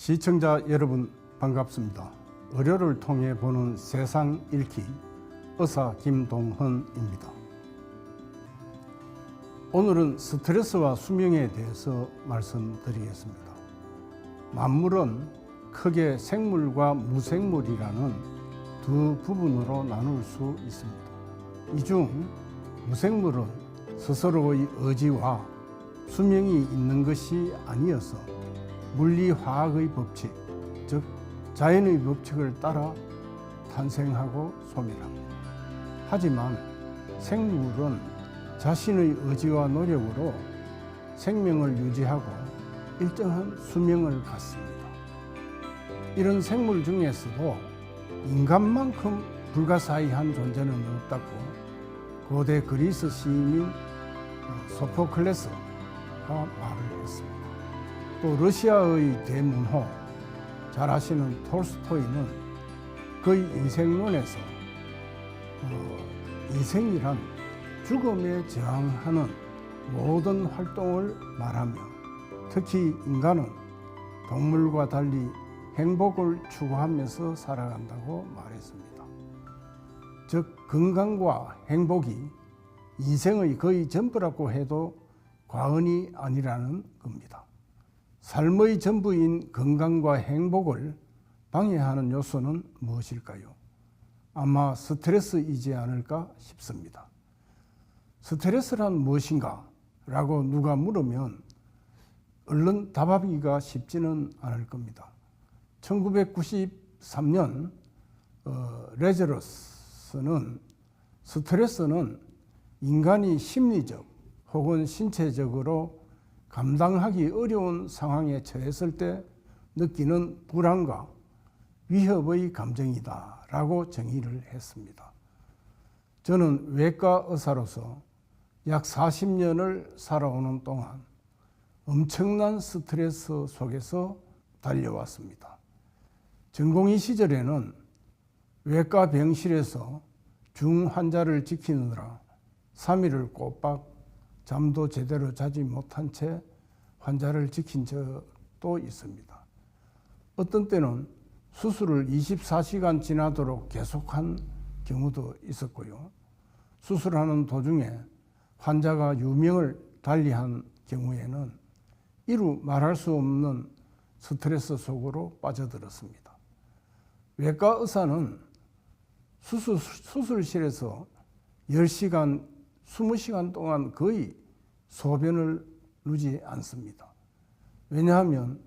시청자 여러분 반갑습니다. 의료를 통해 보는 세상 읽기 의사 김동헌입니다. 오늘은 스트레스와 수명에 대해서 말씀드리겠습니다. 만물은 크게 생물과 무생물이라는 두 부분으로 나눌 수 있습니다. 이 중 무생물은 스스로의 의지와 수명이 있는 것이 아니어서 물리화학의 법칙, 즉 자연의 법칙을 따라 탄생하고 소멸합니다. 하지만 생물은 자신의 의지와 노력으로 생명을 유지하고 일정한 수명을 갖습니다. 이런 생물 중에서도 인간만큼 불가사의한 존재는 없다고 고대 그리스 시인인 소포클레스가 말을 했습니다. 또 러시아의 대문호 잘 아시는 톨스토이는 그의 인생론에서 인생이란 죽음에 저항하는 모든 활동을 말하며 특히 인간은 동물과 달리 행복을 추구하면서 살아간다고 말했습니다. 즉 건강과 행복이 인생의 거의 전부라고 해도 과언이 아니라는 겁니다. 삶의 전부인 건강과 행복을 방해하는 요소는 무엇일까요? 아마 스트레스이지 않을까 싶습니다. 스트레스란 무엇인가? 라고 누가 물으면 얼른 답하기가 쉽지는 않을 겁니다. 1993년 레저러스는 스트레스는 인간이 심리적 혹은 신체적으로 감당하기 어려운 상황에 처했을 때 느끼는 불안과 위협의 감정이다 라고 정의를 했습니다. 저는 외과 의사로서 약 40년을 살아오는 동안 엄청난 스트레스 속에서 달려왔습니다. 전공의 시절에는 외과 병실에서 중환자를 지키느라 3일을 꼬박 잠도 제대로 자지 못한 채 환자를 지킨 적도 있습니다. 어떤 때는 수술을 24시간 지나도록 계속한 경우도 있었고요. 수술하는 도중에 환자가 유명을 달리한 경우에는 이루 말할 수 없는 스트레스 속으로 빠져들었습니다. 외과 의사는 수술실에서 10시간, 20시간 동안 거의 소변을 누지 않습니다. 왜냐하면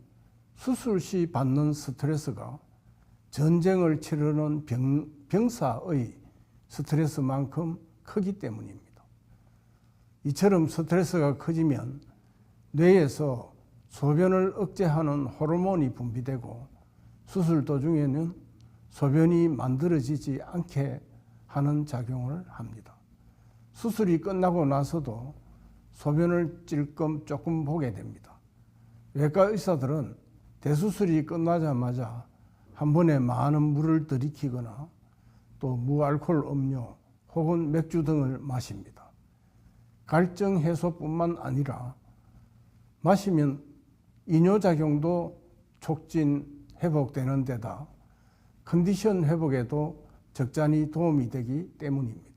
수술 시 받는 스트레스가 전쟁을 치르는 병사의 스트레스만큼 크기 때문입니다. 이처럼 스트레스가 커지면 뇌에서 소변을 억제하는 호르몬이 분비되고 수술 도중에는 소변이 만들어지지 않게 하는 작용을 합니다. 수술이 끝나고 나서도 소변을 찔끔 조금 보게 됩니다. 외과 의사들은 대수술이 끝나자마자 한 번에 많은 물을 들이키거나 또 무알코올 음료 혹은 맥주 등을 마십니다. 갈증 해소뿐만 아니라 마시면 이뇨작용도 촉진 회복되는 데다 컨디션 회복에도 적잖이 도움이 되기 때문입니다.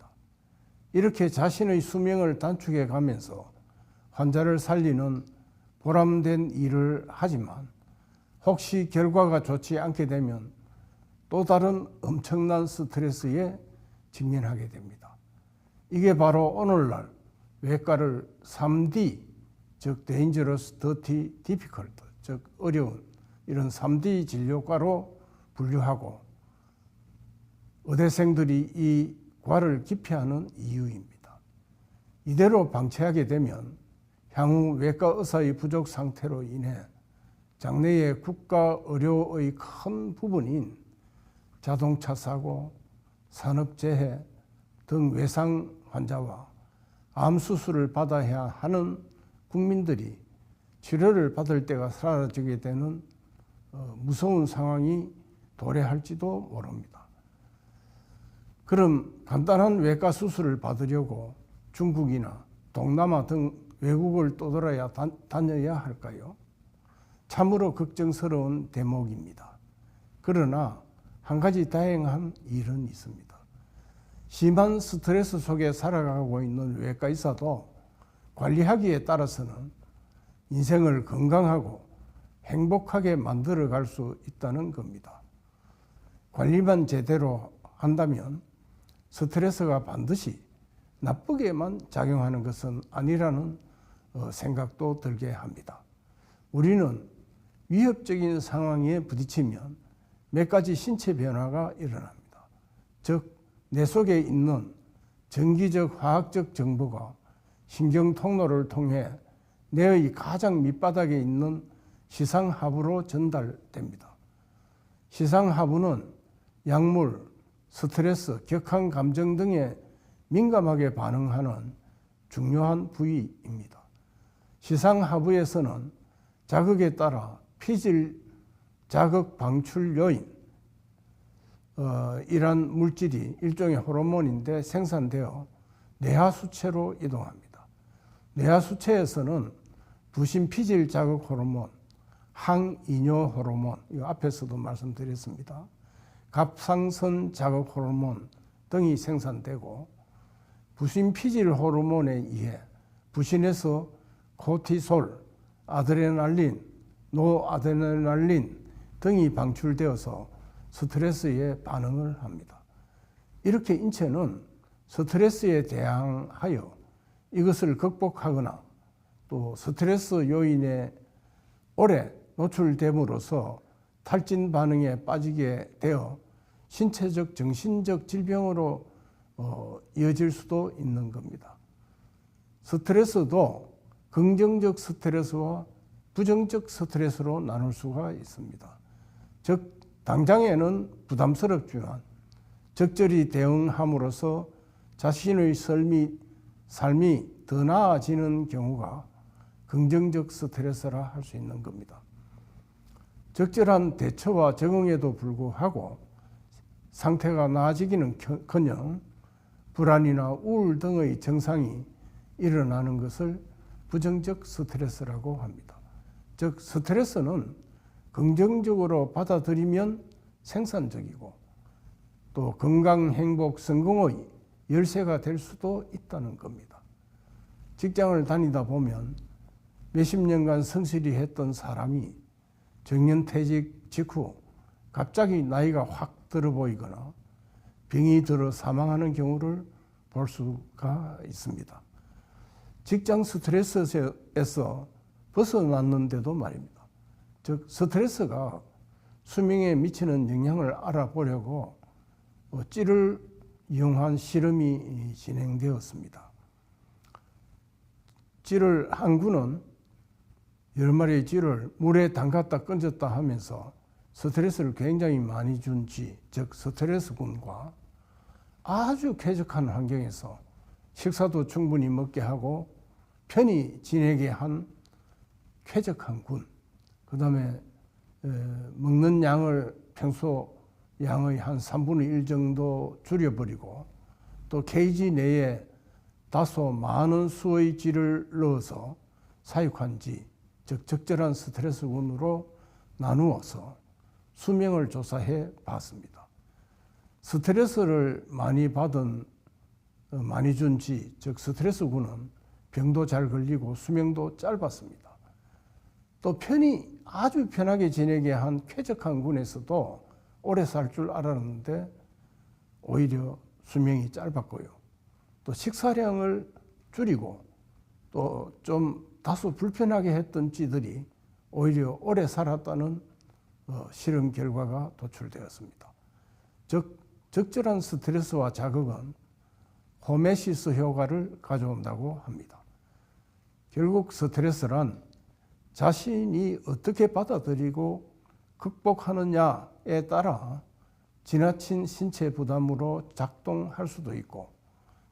이렇게 자신의 수명을 단축해 가면서 환자를 살리는 보람된 일을 하지만 혹시 결과가 좋지 않게 되면 또 다른 엄청난 스트레스에 직면하게 됩니다. 이게 바로 오늘날 외과를 3D, 즉 Dangerous, Dirty, Difficult, 즉 어려운 이런 3D 진료과로 분류하고 의대생들이 이 과를 기피하는 이유입니다. 이대로 방치하게 되면 향후 외과 의사의 부족 상태로 인해 장래의 국가 의료의 큰 부분인 자동차 사고, 산업재해 등 외상 환자와 암 수술을 받아야 하는 국민들이 치료를 받을 때가 사라지게 되는 무서운 상황이 도래할지도 모릅니다. 그럼 간단한 외과 수술을 받으려고 중국이나 동남아 등 외국을 떠돌아야 다녀야 할까요? 참으로 걱정스러운 대목입니다. 그러나 한 가지 다행한 일은 있습니다. 심한 스트레스 속에 살아가고 있는 외과의사도 관리하기에 따라서는 인생을 건강하고 행복하게 만들어갈 수 있다는 겁니다. 관리만 제대로 한다면 스트레스가 반드시 나쁘게만 작용하는 것은 아니라는 생각도 들게 합니다. 우리는 위협적인 상황에 부딪히면 몇 가지 신체 변화가 일어납니다. 즉, 내 속에 있는 전기적, 화학적 정보가 신경 통로를 통해 뇌의 가장 밑바닥에 있는 시상하부로 전달됩니다. 시상하부는 약물, 스트레스, 격한 감정 등에 민감하게 반응하는 중요한 부위입니다. 시상하부에서는 자극에 따라 피질 자극 방출 요인, 이란 물질이 일종의 호르몬인데 생산되어 뇌하수체로 이동합니다. 뇌하수체에서는 부신 피질 자극 호르몬, 항이뇨 호르몬, 이거 앞에서도 말씀드렸습니다. 갑상선 자극 호르몬 등이 생산되고 부신 피질 호르몬에 의해 부신에서 코티솔, 아드레날린, 노아드레날린 등이 방출되어서 스트레스에 반응을 합니다. 이렇게 인체는 스트레스에 대항하여 이것을 극복하거나 또 스트레스 요인에 오래 노출됨으로써 탈진 반응에 빠지게 되어 신체적, 정신적 질병으로 이어질 수도 있는 겁니다. 스트레스도 긍정적 스트레스와 부정적 스트레스로 나눌 수가 있습니다. 즉, 당장에는 부담스럽지만 적절히 대응함으로써 자신의 삶이 더 나아지는 경우가 긍정적 스트레스라 할 수 있는 겁니다. 적절한 대처와 적응에도 불구하고 상태가 나아지기는커녕 불안이나 우울 등의 증상이 일어나는 것을 부정적 스트레스라고 합니다. 즉, 스트레스는 긍정적으로 받아들이면 생산적이고 또 건강, 행복, 성공의 열쇠가 될 수도 있다는 겁니다. 직장을 다니다 보면 몇십 년간 성실히 했던 사람이 정년퇴직 직후 갑자기 나이가 확 들어 보이거나 병이 들어 사망하는 경우를 볼 수가 있습니다. 직장 스트레스에서 벗어났는데도 말입니다. 즉, 스트레스가 수명에 미치는 영향을 알아보려고 찌를 이용한 실험이 진행되었습니다. 찌를 한 군은 여러 마리의 쥐를 물에 담갔다 건졌다 하면서 스트레스를 굉장히 많이 준 쥐, 즉 스트레스군과 아주 쾌적한 환경에서 식사도 충분히 먹게 하고 편히 지내게 한 쾌적한 군, 그 다음에 먹는 양을 평소 양의 한 3분의 1 정도 줄여버리고 또 케이지 내에 다소 많은 수의 쥐를 넣어서 사육한 쥐, 즉 적절한 스트레스군으로 나누어서 수명을 조사해 봤습니다. 스트레스를 많이 준 쥐, 즉 스트레스군은 병도 잘 걸리고 수명도 짧았습니다. 또 아주 편하게 지내게 한 쾌적한 군에서도 오래 살 줄 알았는데 오히려 수명이 짧았고요. 또 식사량을 줄이고 또 좀 다소 불편하게 했던 쥐들이 오히려 오래 살았다는 실험 결과가 도출되었습니다. 즉, 적절한 스트레스와 자극은 호메시스 효과를 가져온다고 합니다. 결국 스트레스란 자신이 어떻게 받아들이고 극복하느냐에 따라 지나친 신체 부담으로 작동할 수도 있고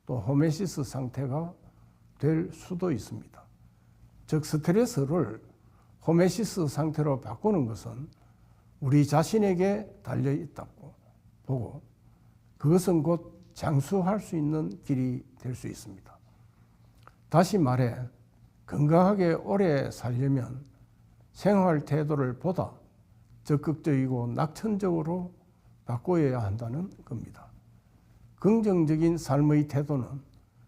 또 호메시스 상태가 될 수도 있습니다. 즉, 스트레스를 호메시스 상태로 바꾸는 것은 우리 자신에게 달려 있다고 보고 그것은 곧 장수할 수 있는 길이 될 수 있습니다. 다시 말해 건강하게 오래 살려면 생활 태도를 보다 적극적이고 낙천적으로 바꿔야 한다는 겁니다. 긍정적인 삶의 태도는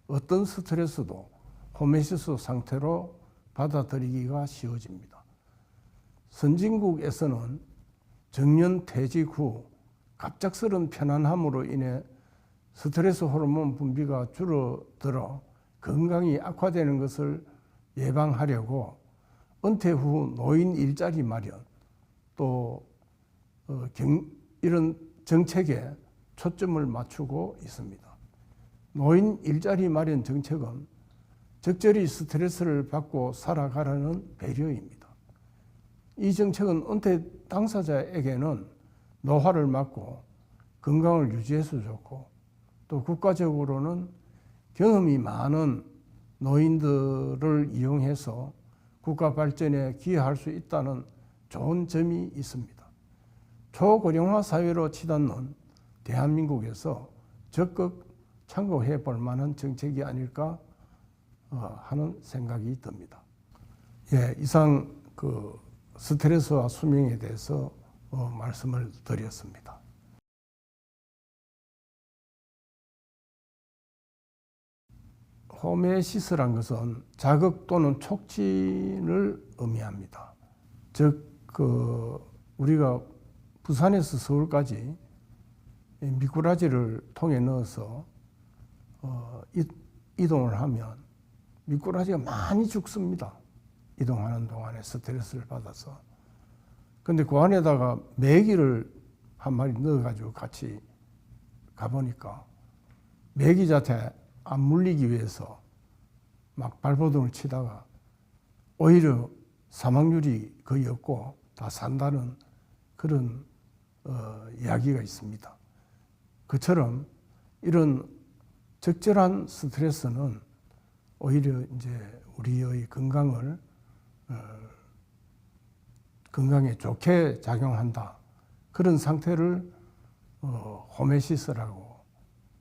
어떤 스트레스도 호메시스 상태로 받아들이기가 쉬워집니다. 선진국에서는 정년 퇴직 후 갑작스런 편안함으로 인해 스트레스 호르몬 분비가 줄어들어 건강이 악화되는 것을 예방하려고 은퇴 후 노인 일자리 마련, 또 이런 정책에 초점을 맞추고 있습니다. 노인 일자리 마련 정책은 적절히 스트레스를 받고 살아가라는 배려입니다. 이 정책은 은퇴 당사자에게는 노화를 막고 건강을 유지해서 좋고, 또 국가적으로는 경험이 많은 노인들을 이용해서 국가 발전에 기여할 수 있다는 좋은 점이 있습니다. 초고령화 사회로 치닫는 대한민국에서 적극 참고해 볼 만한 정책이 아닐까 하는 생각이 듭니다. 예, 이상 스트레스와 수명에 대해서 말씀을 드렸습니다. 호메시스란 것은 자극 또는 촉진을 의미합니다. 즉, 우리가 부산에서 서울까지 미꾸라지를 통에 넣어서 이동을 하면 미꾸라지가 많이 죽습니다. 이동하는 동안에 스트레스를 받아서. 근데 그 안에다가 메기를 한 마리 넣어가지고 같이 가보니까 메기한테 안 물리기 위해서 막 발버둥을 치다가 오히려 사망률이 거의 없고 다 산다는 그런 이야기가 있습니다. 그처럼 이런 적절한 스트레스는 오히려 이제 우리의 건강에 좋게 작용한다. 그런 상태를 호메시스라고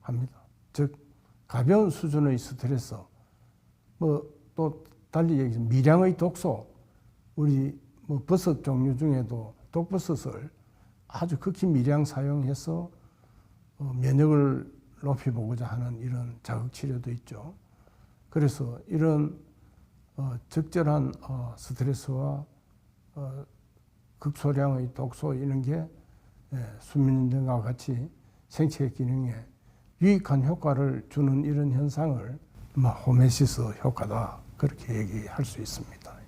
합니다. 즉 가벼운 수준의 스트레스, 또 달리 얘기해서 미량의 독소, 우리 버섯 종류 중에도 독버섯을 아주 극히 미량 사용해서 면역을 높여보고자 하는 이런 자극치료도 있죠. 그래서 이런 적절한 스트레스와 극소량의 독소 이런 게 수면증과 같이 생체 기능에 유익한 효과를 주는 이런 현상을 호메시스 효과다 그렇게 얘기할 수 있습니다.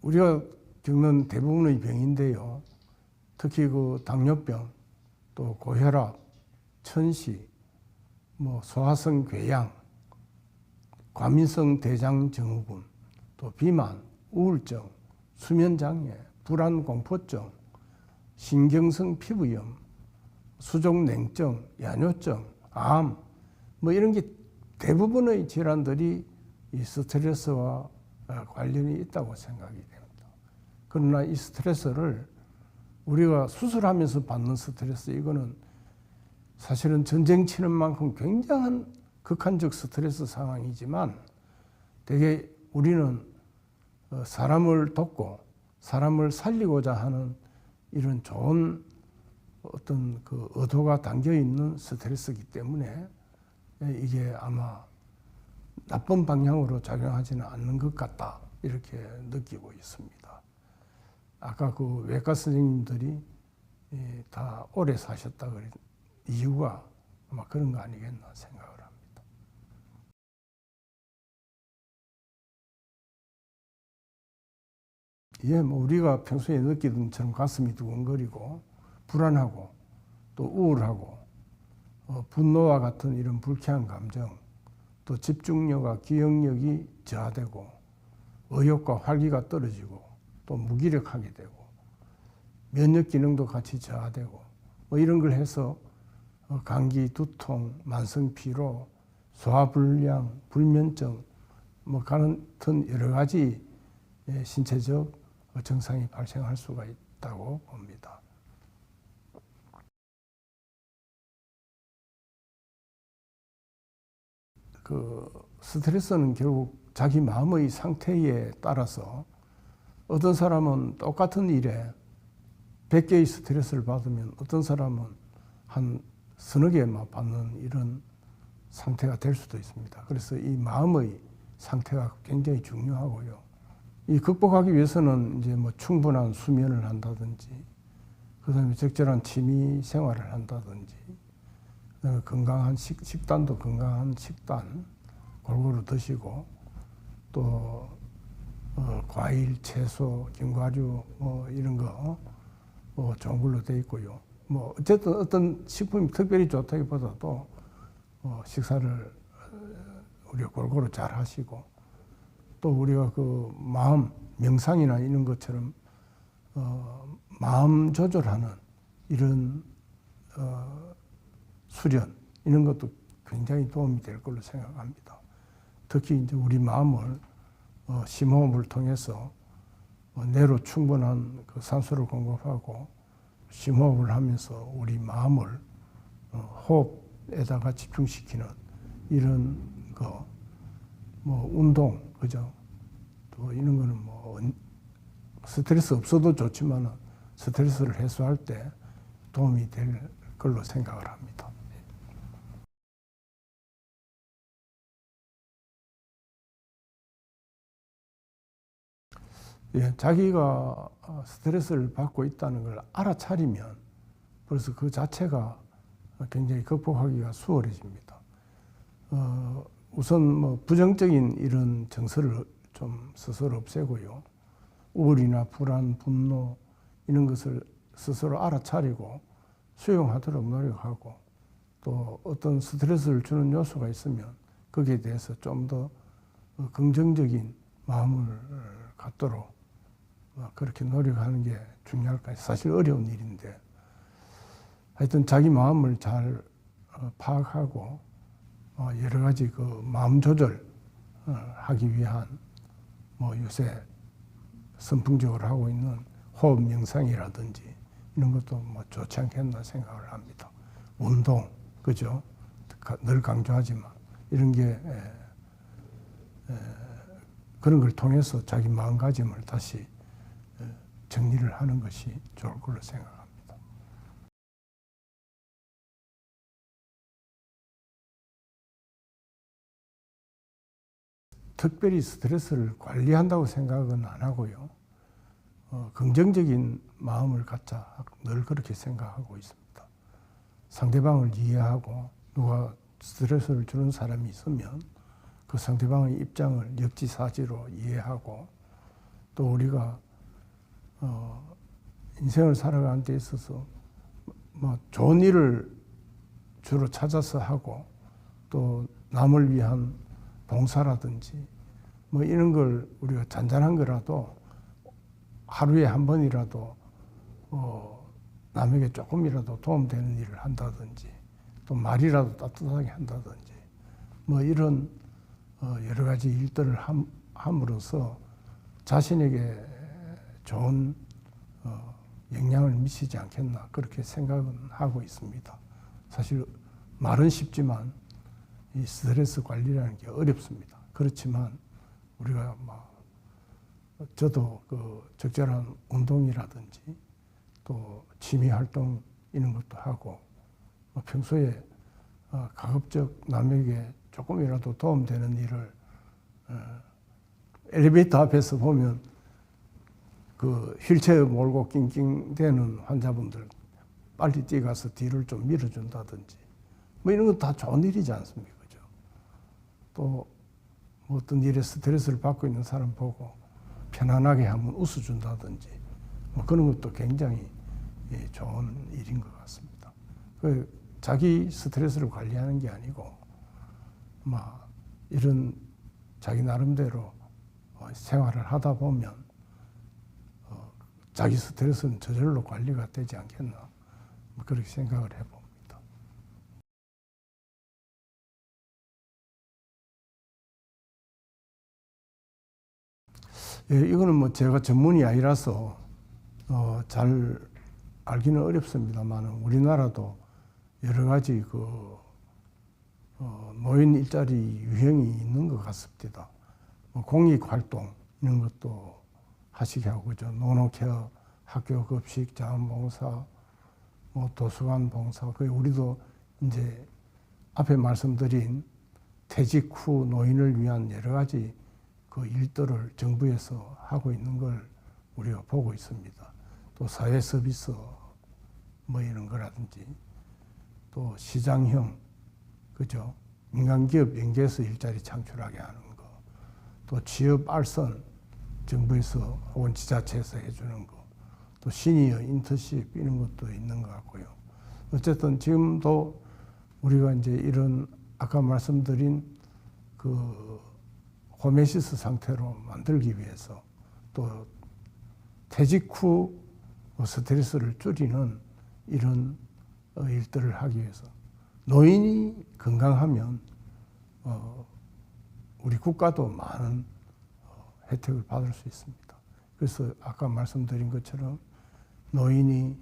우리가 겪는 대부분의 병인데요. 특히 당뇨병, 또 고혈압, 천식, 소화성 궤양, 과민성 대장 증후군, 또 비만, 우울증, 수면장애, 불안공포증, 신경성 피부염, 수족냉증, 야뇨증, 암, 이런 게 대부분의 질환들이 이 스트레스와 관련이 있다고 생각이 됩니다. 그러나 이 스트레스를 우리가 수술하면서 받는 스트레스, 이거는 사실은 전쟁 치는 만큼 굉장한 극한적 스트레스 상황이지만 되게 우리는 사람을 돕고 사람을 살리고자 하는 이런 좋은 어떤 의도가 담겨 있는 스트레스이기 때문에 이게 아마 나쁜 방향으로 작용하지는 않는 것 같다 이렇게 느끼고 있습니다. 아까 외과 선생님들이 다 오래 사셨다 그런 이유가 아마 그런 거 아니겠나 생각을 합니다. 우리가 평소에 느끼던 것처럼 가슴이 두근거리고 불안하고 또 우울하고 분노와 같은 이런 불쾌한 감정, 또 집중력과 기억력이 저하되고 의욕과 활기가 떨어지고 또 무기력하게 되고 면역 기능도 같이 저하되고 이런 걸 해서 감기, 두통, 만성 피로, 소화불량, 불면증 같은 여러 가지 신체적 증상이 발생할 수가 있다고 봅니다. 스트레스는 결국 자기 마음의 상태에 따라서 어떤 사람은 똑같은 일에 100개의 스트레스를 받으면 어떤 사람은 한 서너 개만 받는 이런 상태가 될 수도 있습니다. 그래서 이 마음의 상태가 굉장히 중요하고요. 이 극복하기 위해서는 이제 뭐 충분한 수면을 한다든지, 그다음에 적절한 취미 생활을 한다든지, 건강한 식단도 건강한 식단 골고루 드시고, 또 과일, 채소, 견과류 뭐 이런 거 좋은 걸로 돼 있고요. 뭐 어쨌든 어떤 식품이 특별히 좋다기보다도 식사를 우리가 골고루 잘 하시고, 또 우리가 그 마음 명상이나 이런 것처럼 마음 조절하는 이런 수련 이런 것도 굉장히 도움이 될 걸로 생각합니다. 특히 이제 우리 마음을 심호흡을 통해서 뇌로 충분한 그 산소를 공급하고 심호흡을 하면서 우리 마음을 호흡에다가 집중시키는 이런 거, 뭐 운동, 그죠? 또 이런 거는 뭐 스트레스 없어도 좋지만 스트레스를 해소할 때 도움이 될 걸로 생각을 합니다. 예, 자기가 스트레스를 받고 있다는 걸 알아차리면 벌써 그 자체가 굉장히 극복하기가 수월해집니다. 우선 뭐 부정적인 이런 정서를 좀 스스로 없애고요. 우울이나 불안, 분노 이런 것을 스스로 알아차리고 수용하도록 노력하고, 또 어떤 스트레스를 주는 요소가 있으면 거기에 대해서 좀 더 긍정적인 마음을 갖도록 그렇게 노력하는 게 중요할 거예요. 사실 어려운 일인데 하여튼 자기 마음을 잘 파악하고 여러 가지 그 마음 조절 하기 위한 뭐 요새 선풍적으로 하고 있는 호흡 명상이라든지 이런 것도 뭐 좋지 않겠나 생각을 합니다. 운동, 그죠? 늘 강조하지만 이런 게 그런 걸 통해서 자기 마음가짐을 다시 정리를 하는 것이 좋을 걸로 생각합니다. 특별히 스트레스를 관리한다고 생각은 안 하고요. 긍정적인 마음을 갖자 늘 그렇게 생각하고 있습니다. 상대방을 이해하고 누가 스트레스를 주는 사람이 있으면 그 상대방의 입장을 역지사지로 이해하고, 또 우리가 인생을 살아가는 데 있어서 뭐 좋은 일을 주로 찾아서 하고, 또 남을 위한 봉사라든지 뭐 이런 걸 우리가 잔잔한 거라도 하루에 한 번이라도 남에게 조금이라도 도움되는 일을 한다든지, 또 말이라도 따뜻하게 한다든지 뭐 이런 여러 가지 일들을 함으로써 자신에게 좋은 영향을 미치지 않겠나 그렇게 생각은 하고 있습니다. 사실 말은 쉽지만 이 스트레스 관리라는 게 어렵습니다. 그렇지만 우리가 저도 그 적절한 운동이라든지 또 취미 활동 이런 것도 하고 평소에 가급적 남에게 조금이라도 도움되는 일을 엘리베이터 앞에서 보면 그 휠체어 몰고 낑낑대는 환자분들 빨리 뛰어가서 뒤를 좀 밀어준다든지 뭐 이런 거 다 좋은 일이지 않습니까? 그죠? 또 뭐 어떤 일에 스트레스를 받고 있는 사람 보고 편안하게 한번 웃어준다든지 뭐 그런 것도 굉장히 좋은 일인 것 같습니다. 그 자기 스트레스를 관리하는 게 아니고 이런 자기 나름대로 생활을 하다 보면 자기 스트레스는 저절로 관리가 되지 않겠나 그렇게 생각을 해봅니다. 예, 이거는 뭐 제가 전문이 아니라서 잘 알기는 어렵습니다만 우리나라도 여러 가지 그 노인 일자리 유형이 있는 것 같습니다. 공익 활동 이런 것도 하시게 하고 그죠. 노노케어, 학교 급식, 자원봉사, 도서관 봉사. 우리도 이제 앞에 말씀드린 퇴직 후 노인을 위한 여러 가지 그 일들을 정부에서 하고 있는 걸 우리가 보고 있습니다. 또 사회 서비스 이런 거라든지 또 시장형 그죠. 민간기업 연계해서 일자리 창출하게 하는 거, 또 취업 알선 정부에서 혹은 지자체에서 해주는 거, 또 시니어 인턴십 이런 것도 있는 것 같고요. 어쨌든 지금도 우리가 이제 이런 아까 말씀드린 그 호메시스 상태로 만들기 위해서 또 퇴직 후 스트레스를 줄이는 이런 일들을 하기 위해서 노인이 건강하면 우리 국가도 많은 혜택을 받을 수 있습니다. 그래서 아까 말씀드린 것처럼 노인의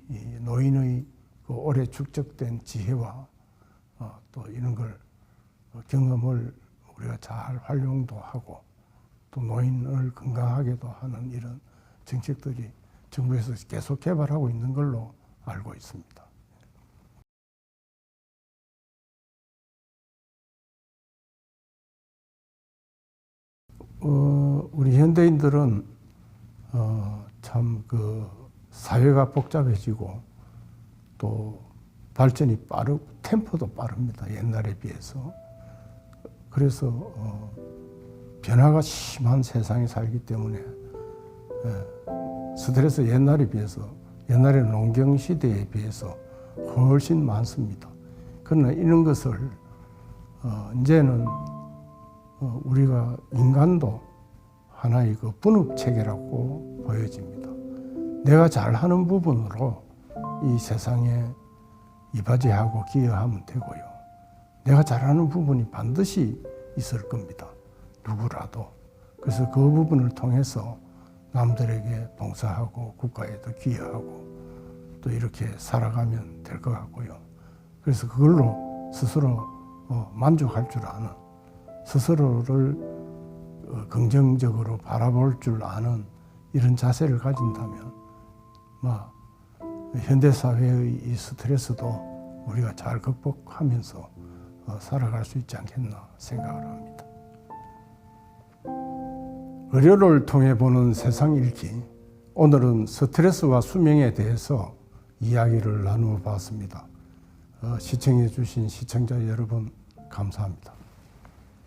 그 오래 축적된 지혜와 또 이런 걸 경험을 우리가 잘 활용도 하고 또 노인을 건강하게도 하는 이런 정책들이 정부에서 계속 개발하고 있는 걸로 알고 있습니다. 우리 현대인들은 참 그 사회가 복잡해지고 또 발전이 빠르고 템포도 빠릅니다. 옛날에 비해서. 그래서 변화가 심한 세상에 살기 때문에 스트레스 옛날에 비해서 옛날에 농경 시대에 비해서 훨씬 많습니다. 그러나 이런 것을 이제는 우리가 인간도 하나의 그 분업 체계라고 보여집니다. 내가 잘하는 부분으로 이 세상에 이바지하고 기여하면 되고요. 내가 잘하는 부분이 반드시 있을 겁니다. 누구라도. 그래서 그 부분을 통해서 남들에게 봉사하고 국가에도 기여하고 또 이렇게 살아가면 될 것 같고요. 그래서 그걸로 스스로 만족할 줄 아는, 스스로를 긍정적으로 바라볼 줄 아는 이런 자세를 가진다면 현대사회의 이 스트레스도 우리가 잘 극복하면서 살아갈 수 있지 않겠나 생각을 합니다. 의료를 통해 보는 세상 읽기. 오늘은 스트레스와 수명에 대해서 이야기를 나누어 봤습니다. 시청해 주신 시청자 여러분 감사합니다.